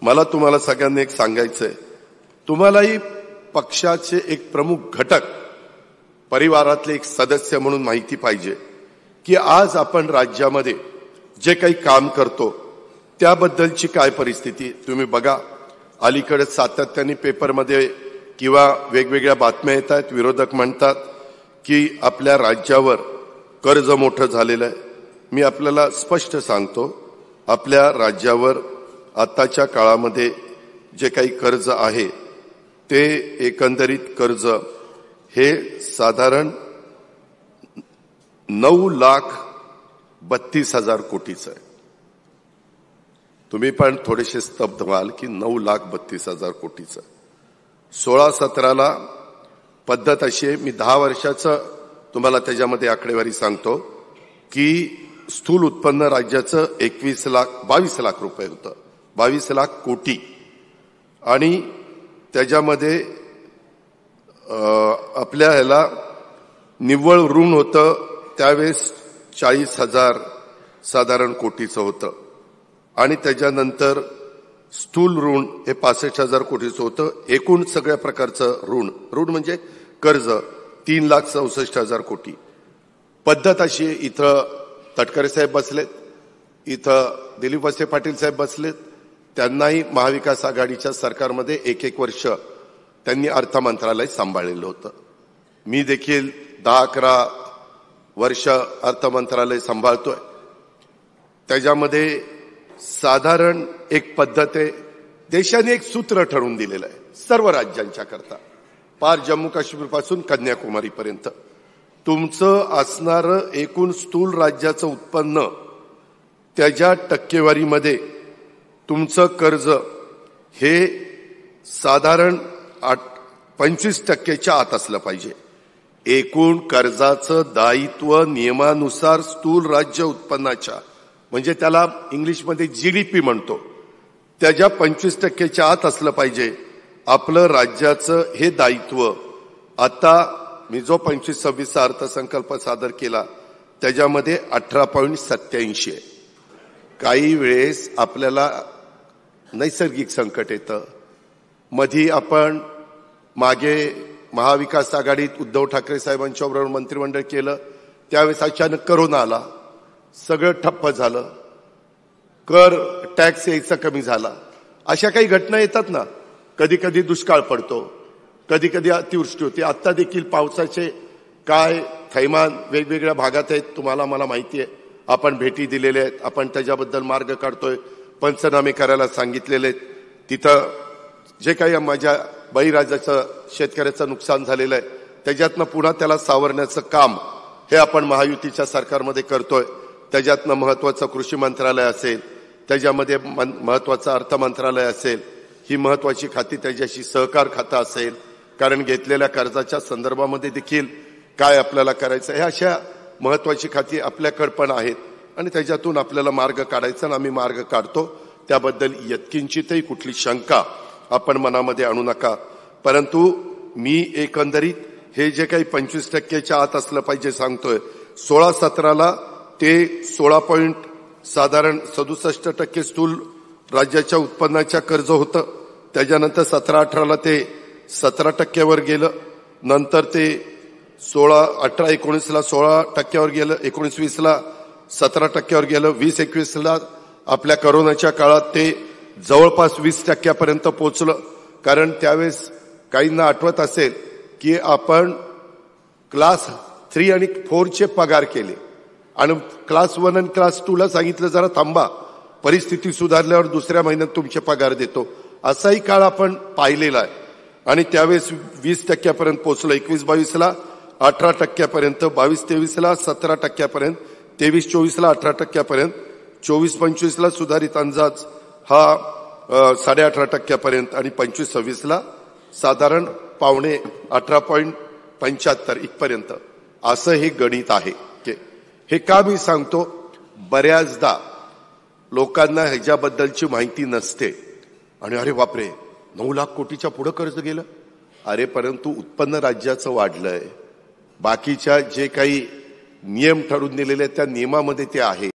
मला तुम्हाला सगळ्यांना एक सांगायचंय, तुम्हालाही पक्षाचे एक प्रमुख घटक, परिवारातले एक सदस्य म्हणून माहिती पाहिजे की आज आपण राज्यामध्ये जे काही काम करतो त्याबद्दलची काय परिस्थिती तुम्ही बघा. अलीकडे सातत्याने पेपरमध्ये किंवा वेगवेगळ्या बातम्या येत आहेत. विरोधक म्हणतात की आपल्या राज्यावर कर्ज मोठं झालेलं आहे. मी आपल्याला स्पष्ट सांगतो, आपल्या राज्यावर आताच्या काळामध्ये जे काही कर्ज आहे ते एकंदरीत कर्ज हे साधारण 9,32,000 कोटीचं आहे. तुम्ही पण थोडेसे स्तब्ध व्हाल की 9,32,000 कोटीचं. 16-17ला पद्धत अशी आहे, मी 10 वर्षाचं तुम्हाला त्याच्यामध्ये आकडेवारी सांगतो की स्थूल उत्पन्न राज्याचं 22 लाख रुपये होतं, 22 लाख कोटी. आणि त्याच्यामध्ये आपल्या ह्याला निव्वळ ऋण होतं त्यावेळेस 40,000 साधारण कोटीचं होतं. आणि त्याच्यानंतर स्थूल ऋण हे 65,000 कोटीचं होतं. एकूण सगळ्या प्रकारचं ऋण म्हणजे कर्ज 3,64,000 कोटी. पद्धत अशी, इथं तटकरे साहेब बसलेत, इथं दिलीप वळसे पाटील साहेब बसलेत, त्यांनाही महाविकास आघाडीच्या सरकारमध्ये 1-1 वर्ष त्यांनी अर्थ मंत्रालय सांभाळलेलं होतं. मी देखील 10-11 वर्ष अर्थ मंत्रालय सांभाळतोय. त्याच्यामध्ये साधारण एक पद्धत आहे, देशाने एक सूत्र ठरवून दिलेलं आहे सर्व राज्यांच्या करता, पार जम्मू काश्मीर पासून कन्याकुमारी पर्यंत. तुमचं असणारं एकूण स्थूल राज्याचं उत्पन्न त्याच्या टक्केवारीमध्ये तुमचं कर्ज हे साधारण 25% आत असलं पाहिजे. एकूण कर्जाचं दायित्व नियमानुसार स्थूल राज्य उत्पन्नाच्या, म्हणजे त्याला इंग्लिशमध्ये GDP म्हणतो, त्याच्या 25% आत असलं पाहिजे आपलं राज्याचं हे दायित्व. आता मी जो 25-26 अर्थसंकल्प सादर केला त्याच्यामध्ये 18.87 आहे. काही वेळेस आपल्याला नैसर्गिक संकट येतं. मधी आपण मागे महाविकास आघाडीत उद्धव ठाकरे साहेबांच्या बरोबर मंत्रिमंडळ केलं, त्यावेळेस अचानक करोना आला, सगळं ठप्प झालं, टॅक्स यायचा कमी झाला. अशा काही घटना येतात ना. कधी कधी दुष्काळ पडतो, कधी कधी अतिवृष्टी होती. आता देखील पावसाचे काय थैमान वेगवेगळ्या भागात आहेत, तुम्हाला मला माहिती आहे. आपण भेटी दिलेल्या आहेत, आपण त्याच्याबद्दल मार्ग काढतोय, पंचनामे करायला सांगितलेले आहेत. तिथं जे काही माझ्या बळीराजाचं शेतकऱ्याचं नुकसान झालेलं आहे त्याच्यातनं पुन्हा त्याला सावरण्याचं काम हे आपण महायुतीच्या सरकारमध्ये करतोय. त्याच्यातनं महत्वाचं कृषी मंत्रालय असेल, त्याच्यामध्ये महत्वाचं अर्थ मंत्रालय असेल, ही महत्वाची खाती, त्याच्याशी सहकार खातं असेल, कारण घेतलेल्या कर्जाच्या संदर्भामध्ये देखील काय आपल्याला करायचं, हे अशा महत्वाची खाती आपल्याकडे पण आहेत. आणि त्याच्यातून आपल्याला मार्ग काढायचा, आणि आम्ही मार्ग काढतो. त्याबद्दल यत्किंचितही कुठली शंका आपण मनामध्ये आणू नका. परंतु मी एकंदरीत हे जे काही 25% आत असलं पाहिजे सांगतोय. 16-17ला ते 16.67% स्थूल राज्याच्या उत्पन्नाच्या कर्ज होतं. त्याच्यानंतर 17-18ला ते 17% गेलं. नंतर ते 18-19ला 16% गेलं, 19-20ला 17% गेलं, 20-21ला आपल्या कोरोनाच्या काळात ते जवळपास 20% पोहोचलं. कारण त्यावेळेस काहींना आठवत असेल की आपण क्लास 3 आणि 4चे पगार केले आणि क्लास 1 आणि क्लास 2ला सांगितलं जरा थांबा, परिस्थिती सुधारल्यावर दुसऱ्या महिन्यात तुमचे पगार देतो. असाही काळ आपण पाहिलेला आहे. आणि त्यावेळेस 20% पोहोचलं. 21-22ला 18%, 22-23ला 17%, 23-24ला 18%, 24-25ला सुधारित अंदाज हा 18.5% आणि 25-26ला साधारण 18.75 इथपर्यंत. असं हे गणित आहे. हे का मी सांगतो, बऱ्याचदा लोकांना ह्याच्याबद्दलची माहिती नसते आणि अरे बापरे 9 लाख कोटीच्या पुढे कर्ज गेलं. अरे परंतु उत्पन्न राज्याचं वाढलंय, बाकीच्या जे काही नियम ठरवून दिलेले त्या नियमामध्ये ते आहे.